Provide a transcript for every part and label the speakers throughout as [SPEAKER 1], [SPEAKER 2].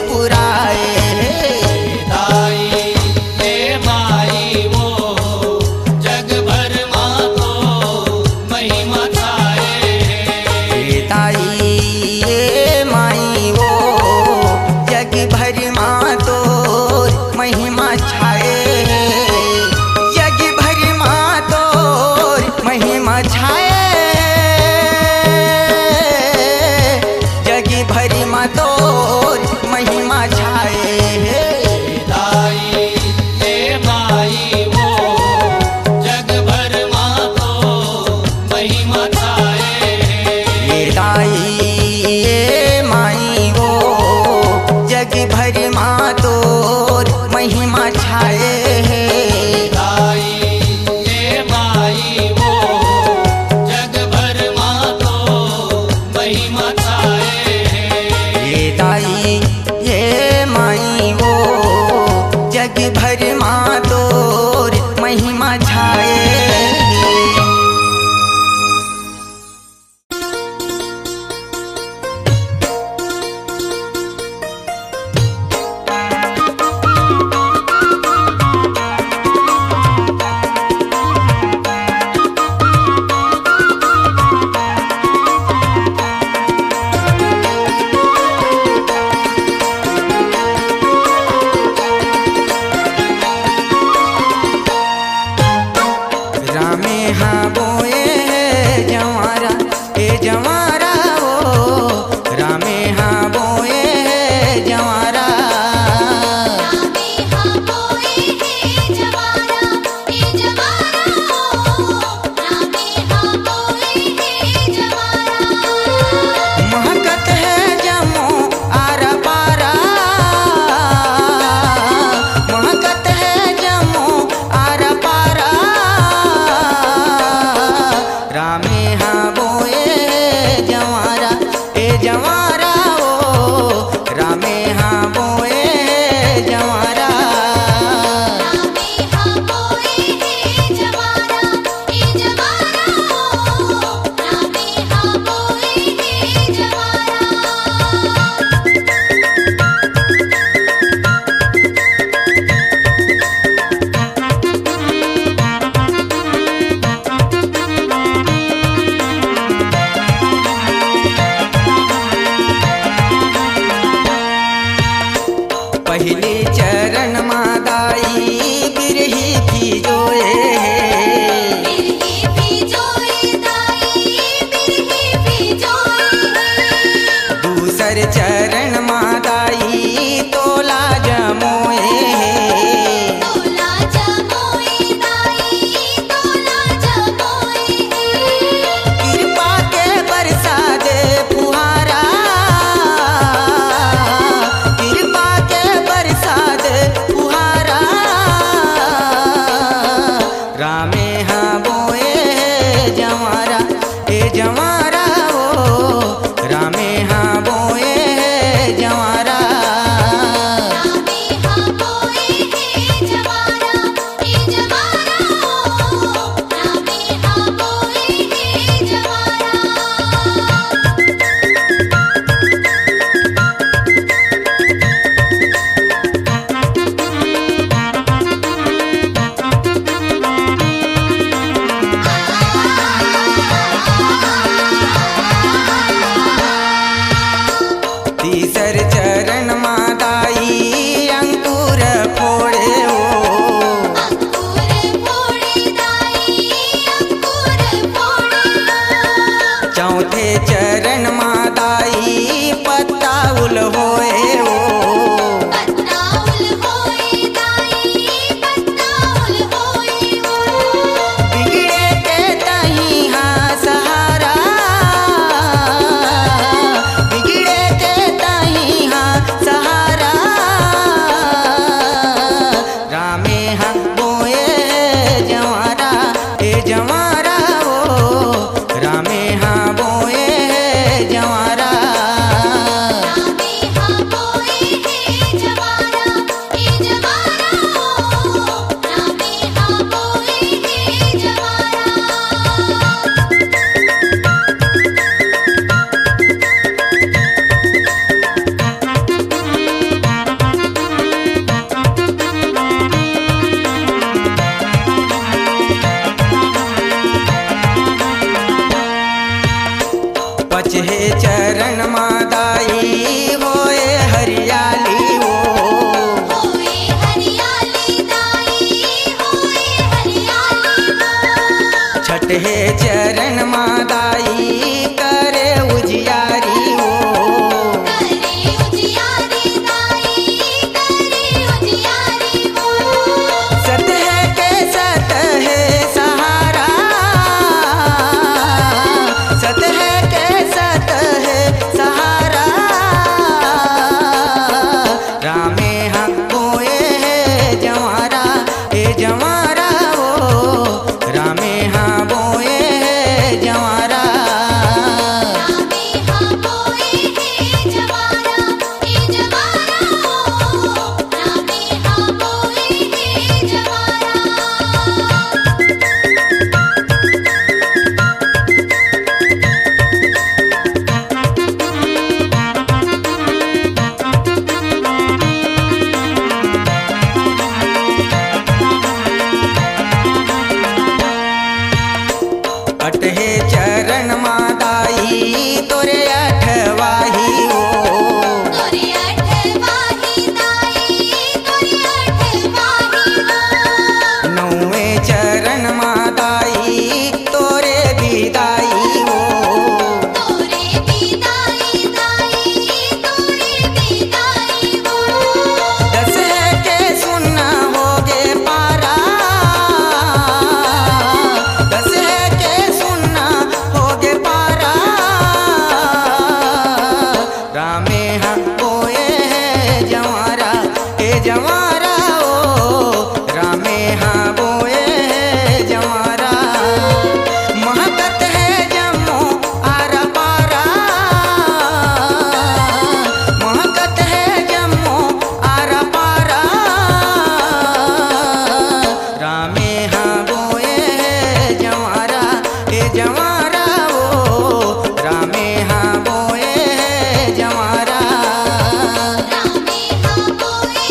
[SPEAKER 1] पुराए।
[SPEAKER 2] दाई हे माई वो जग भर माँ तो महिमा छाए।
[SPEAKER 1] दाई ये माई वो जग भर माँ तो महिमा छाए। जग भर माँ तो महिमा छाए। जग भर माँ तो महिमा छाए।
[SPEAKER 2] दाई हे माई वो जग भर माँ तो महिमा छाए।
[SPEAKER 1] ये दाई ये माई वो जग भर माँ तो महिमा छाए।
[SPEAKER 2] दाई हे माई वो जग भर माँ तो महिमा छाए।
[SPEAKER 1] ये दाई ये माई वो जग भर माँ तो महिमा छाए। रामे हाँ बोए जवारा ए जवारा ओ रामे हाँ बोए जवारा।
[SPEAKER 3] रामे हाँ बोए है जवारा ए जवारा ओ रामे हाँ बोए है जवारा।
[SPEAKER 1] महकत है जमो आरा पारा। महकत है जमो आरा पारा। रामे हाँ बोए जवारा ए जवारा ओ रामे हाँ बोए जवारा।
[SPEAKER 3] रामे हाँ बोए है जवारा ए जवारा ओ रामे हाँ बोए है जवारा।
[SPEAKER 1] पहले चरण मादाई बिरही भी जोए।
[SPEAKER 3] बिरही भी जोए दाई बिरही भी जोए।
[SPEAKER 1] दूसर चरण मादाई तोला जमोए।
[SPEAKER 3] तोला जमोए दाई तोला जमोए।
[SPEAKER 1] कृपा के बरसा दे फुहारा। कृपा के बरसा दे फुहारा। रामे हाँ बोए जवारा ए जवारा ओ रामे हाँ बोए जवारा।
[SPEAKER 3] रामे हाँ बोए है जवारा ए जवारा ओ रामे हाँ बोए है जवारा।
[SPEAKER 1] तीसर चरण मादाई अंकुर फोड़े हो।
[SPEAKER 3] अंकुर फोड़े दाई अंकुर फोड़े।
[SPEAKER 1] चौथे चरण मादाई पत्ता उल होए हो।
[SPEAKER 3] पत्ताउल होए दाई पत्ताउल होए हो।
[SPEAKER 1] बिगड़े के तहीं हाँ सहारा। बिगड़े के तहीं हाँ सहारा। रामे हाँ बोए जवारा ए जवारा ओ रामे हाँ बोए जवारा।
[SPEAKER 3] रामे हाँ
[SPEAKER 1] जवारा ओ रामे हाँ बोए जवारा महकत है जम्मो आरा पारा महकत है जम्मो आरा पारा रामे हाँ बोए जवारा ए जवारा ओ रामे हाँ बोए जवारा
[SPEAKER 3] रामे हाँ बोए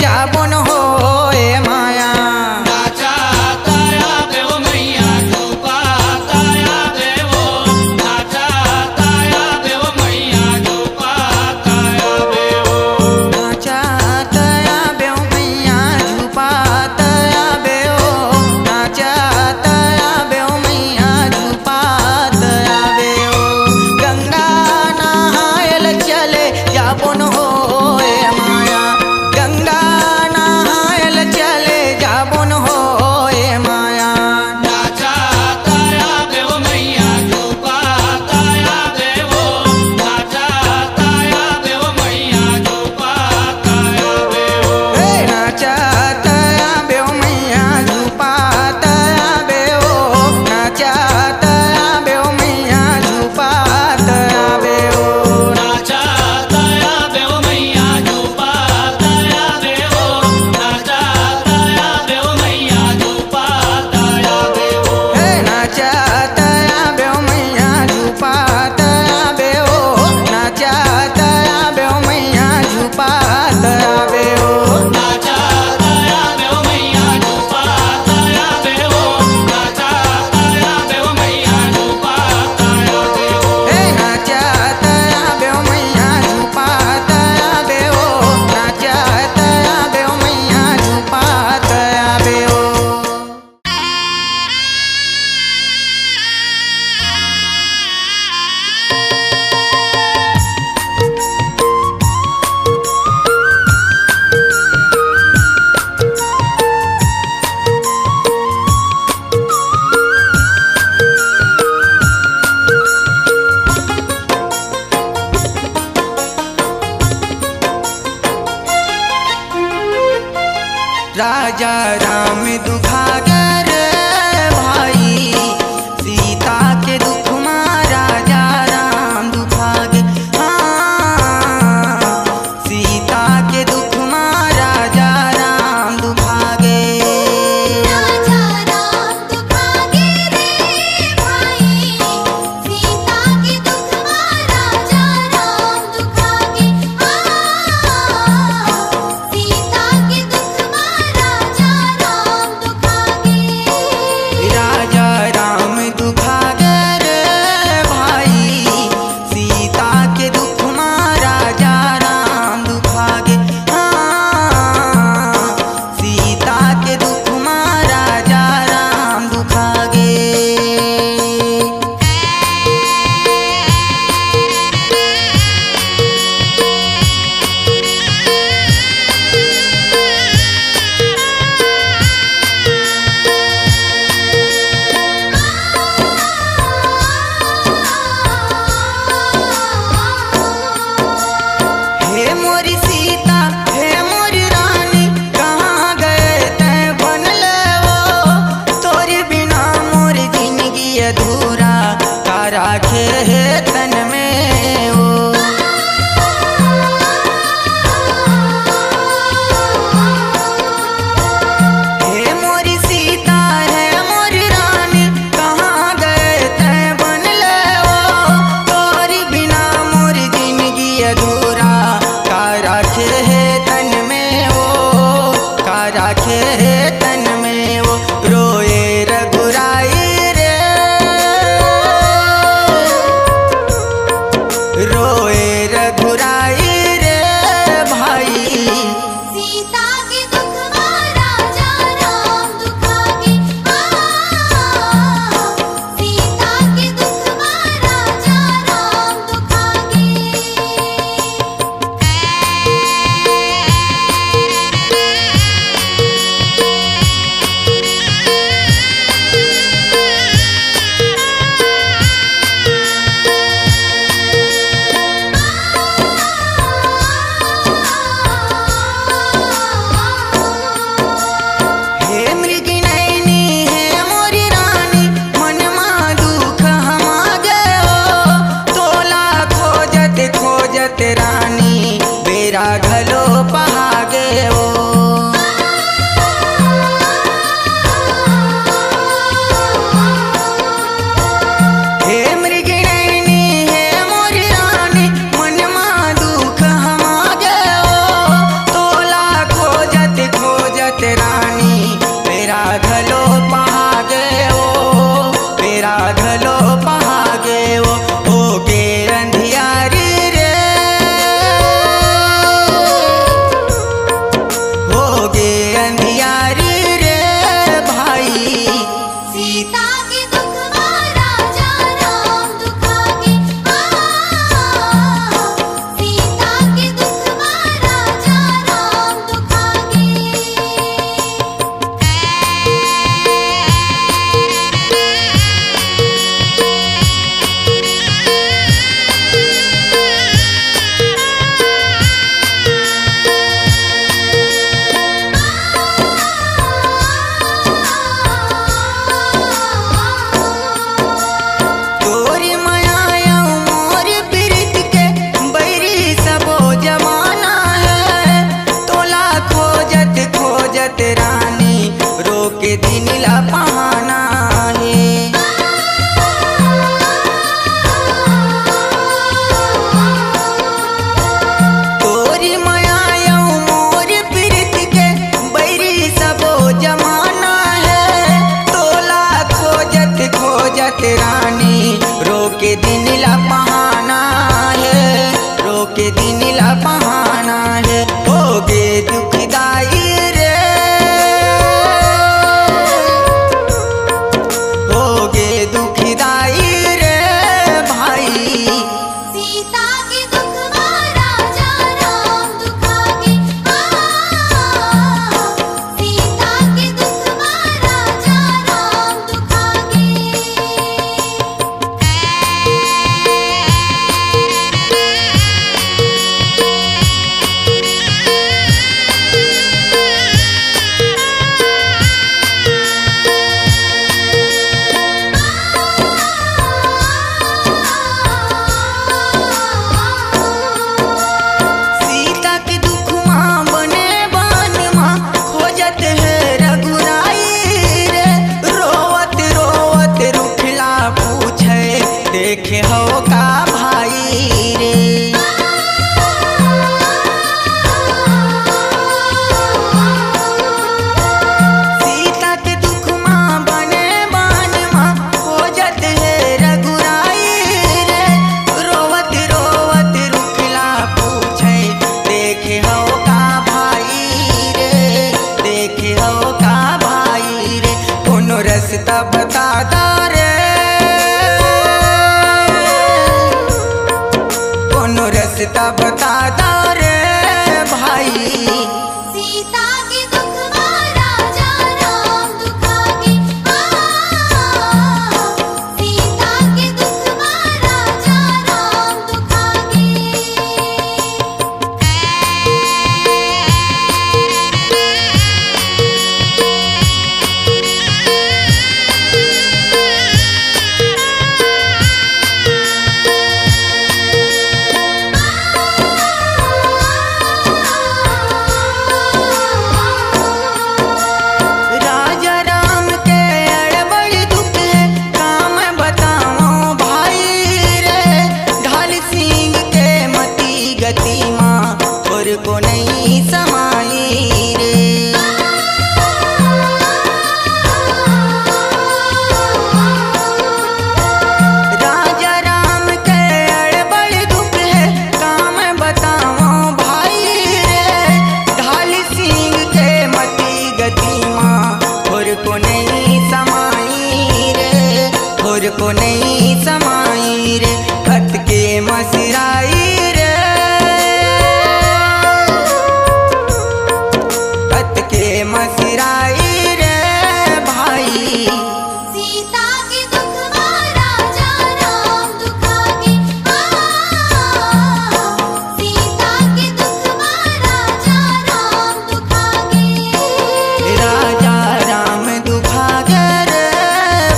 [SPEAKER 1] जाबुन हो ए माया।
[SPEAKER 2] नाचा ताया बेव मैया झूपा ताया बेवो, नाचा ताया बेव मैया झूपा ताया बेवो।
[SPEAKER 1] नाचा तया बेव मैया झूपा तया बेओ, नाचा तया बेव मैया झूपा तया बेओ। गंगा नहायल चले जाबुन हो ए माया, गंगा नहायल चले जाबुन हो ए माया।
[SPEAKER 2] नाचा ताया बेव मैया झूपा ताया बेवो, नाचा ताया बेव मैया झूपा ताया बेवो।
[SPEAKER 1] हे नाचा तया बेव मैया झूपा तया बेओ, नाचा तया बेव मैया झूपा तया बेओ।
[SPEAKER 2] नाचा ताया बेव मैया झूपा ताया बेवो, नाचा ताया बेव मैया झूपा ताया बेवो।
[SPEAKER 1] हे नाचा तया बेव मैया झूपा तया बेओ, नाचा तया बेव मैया झूपा तया बेओ।
[SPEAKER 2] नाचा ताया बेव मैया झूपा ताया बेवो, नाचा ताया बेव मैया झूपा ताया बेवो।
[SPEAKER 1] हे नाचा तया बेव मैया झूपा तया बेओ, नाचा तया बेव मैया झूपा तया बेओ। राजा राम दुखागर भाई, सीता के दुख मां राजा राम दुखागे। हाँ, सीता के दुख मां राजा राम दुखागे।
[SPEAKER 3] राजा राम दुखागे रे भाई, सीता के दुख मां राजा राम दुखागे। सीता के दुख मां राजा राम दुखागे।
[SPEAKER 1] राजा राम दुखागर भाई, सीता के दुख मां राजा राम दुखागे। हाँ, सीता के दुख मां राजा राम दुखागे। हे मोरी सीता हे मोरी रानी, कहाँ गए तैं बनल वो। तोरी बिना मोरी जिंदगी अधूरा, का राखे है तन में वो। हे मोरी सीता है मोरी रानी, कहाँ गए तैं बनल वो। तोरी बिना मोरी जिंदगी अधूरा, का राखे है तन में वो, का राखे है तन में वो। रोए रघुराई रे, रोए रघुराई रे भाई।
[SPEAKER 3] सीता के दुख मां राजा राम दुखागे। सीता के दुख मां राजा राम दुखागे।
[SPEAKER 1] हे मृगिनयनी हे मोरी रानी, मन मां दुख हमा गयो। तोला खोजत खोजत रानी, बेरा घलो पहा गयो। हे मृगिनयनी हे मोरी रानी, मन मां दुख हमा गयो। तोला खोजत रस्ता बताता रे, कोनो रस्ता बताता रे भाई।
[SPEAKER 3] सीता के दुख राजा राम दुखागे, सीता के दुख राजा राम दुखागे।
[SPEAKER 1] राजा राम के अड़बड़ दुख है, काम बताओ भाई रे। ढाल सिंह के मति गति माँ और को नहीं समाई रे। राजा राम के अड़बड़ दुख है, काम बताओ भाई रे। ढाल सिंह के मति गति माँ और को नहीं समाई रे, और को नहीं समाई रे। खत के मसिराई रे, खत के मसिराई रे भाई।
[SPEAKER 3] सीता के दुख राजा राम दुखागे, सीता के दुख राजा राम दुखागे।
[SPEAKER 1] राजा राम दुखागे रे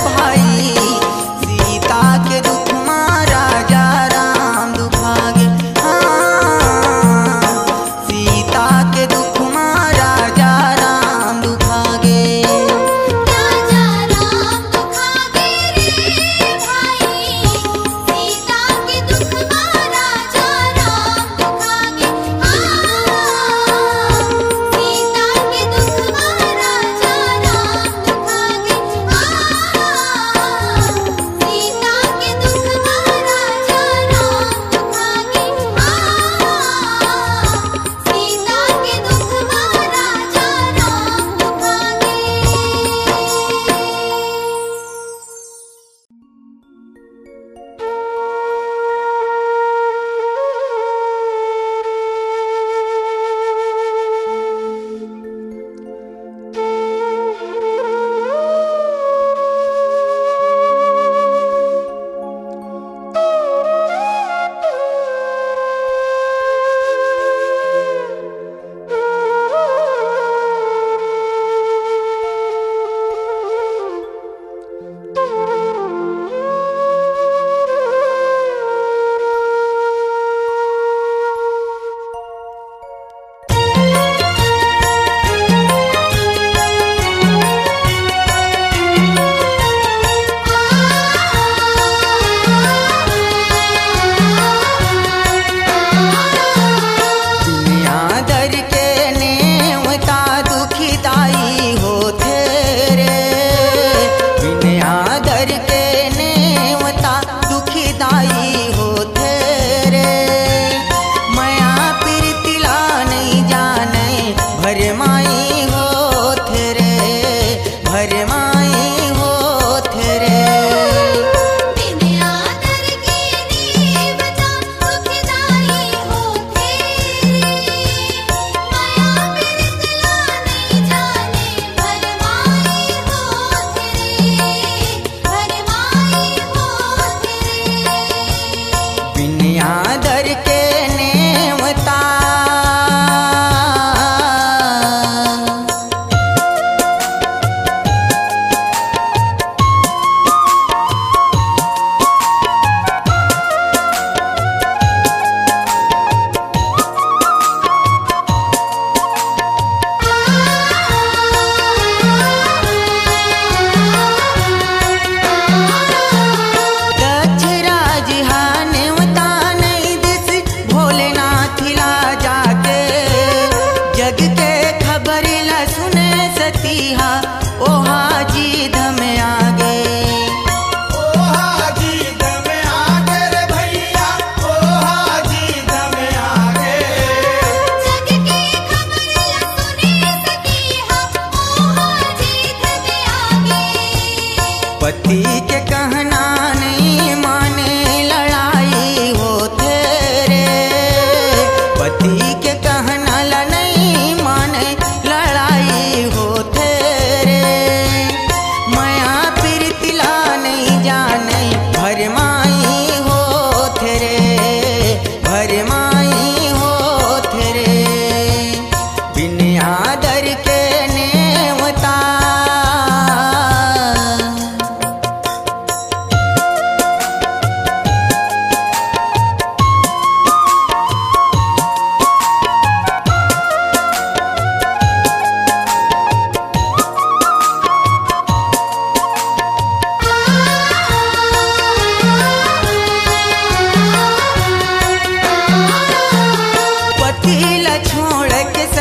[SPEAKER 1] भाई, सीता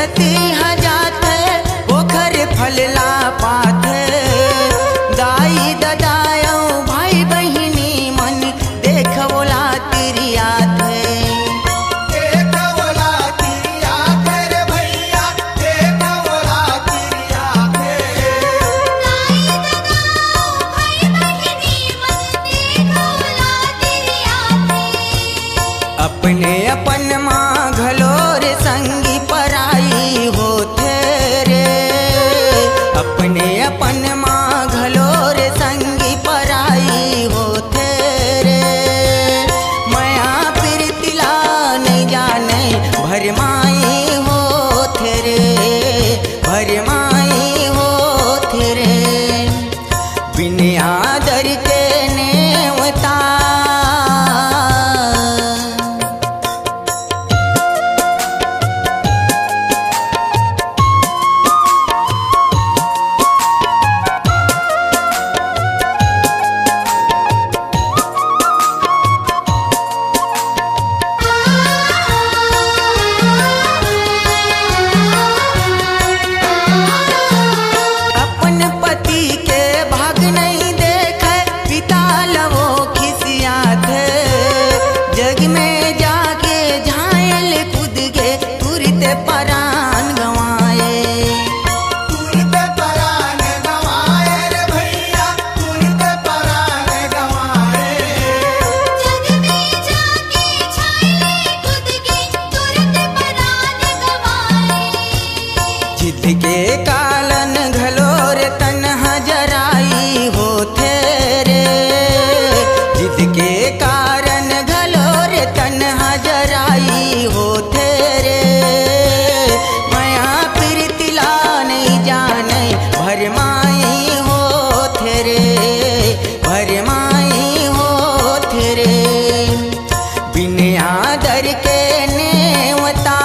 [SPEAKER 1] बरसती हजात पोखर फलला पाथ दाई ददायो भाई बहिनी मन देखवला तिरियात
[SPEAKER 4] देखवला तिरियात रे भैया देखवला तिरियात
[SPEAKER 3] दाई ददाओ भाई बहिनी मन देखवला तिरियाते
[SPEAKER 1] अपने अपन माँ घलोर संगी पराई होते रे अपने अपन माँ घलोर संगी पराई होते रे माया प्रीतिला नहीं जाने भरमाई होते रे भरमाई होते रे बिन आदर के नेवता अपन पति के भाग नहीं देखे पिता लवो खिसियात जग में जाके झायल कूद के तुरत परान गंवाए
[SPEAKER 4] तुरत परान गंवाए रे भैया तुरत परान गंवाए
[SPEAKER 3] जग में जाके छायले खुद के तुरंत परान गवाए
[SPEAKER 1] जिद के कालन घलोर तन्हा जराई होते रे जिद के कारण घलोर तन्हा जराई होते रे माया प्रीतिला नहीं जाने भरमाई होते रे भरमाई होते रे बिन आदर के नेवता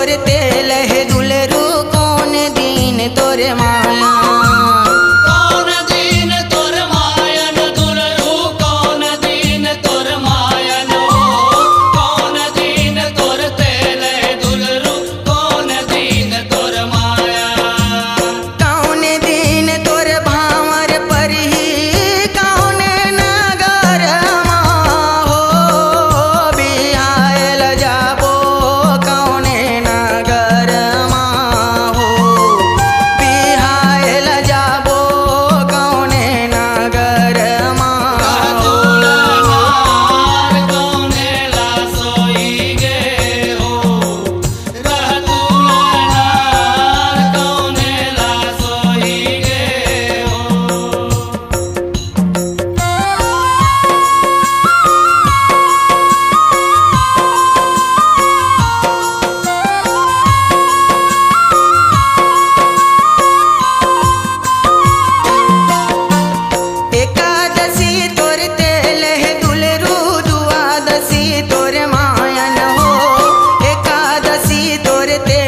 [SPEAKER 1] तोर तेल है दुलरू कौन दीन तोर माया
[SPEAKER 2] कौन दीन तोर मायन दुलरू कौन दीन तोर मायन कौन दीन तोर तेल दुलरू कौन दीन तोर माया
[SPEAKER 1] कौन दीन तोर भावर पर ही कौन नगर हो बिहायल जाबो कौन नगर हो बिहायल जाबो कौन नगर हो
[SPEAKER 2] रहतुलनार कौने ला सोई गे हो रहतुलनार कौने ला सोई गे हो
[SPEAKER 1] एकादशी तोर तेल है दुलरू द्वादशी तोर मायन हो एकादशी तोर तेल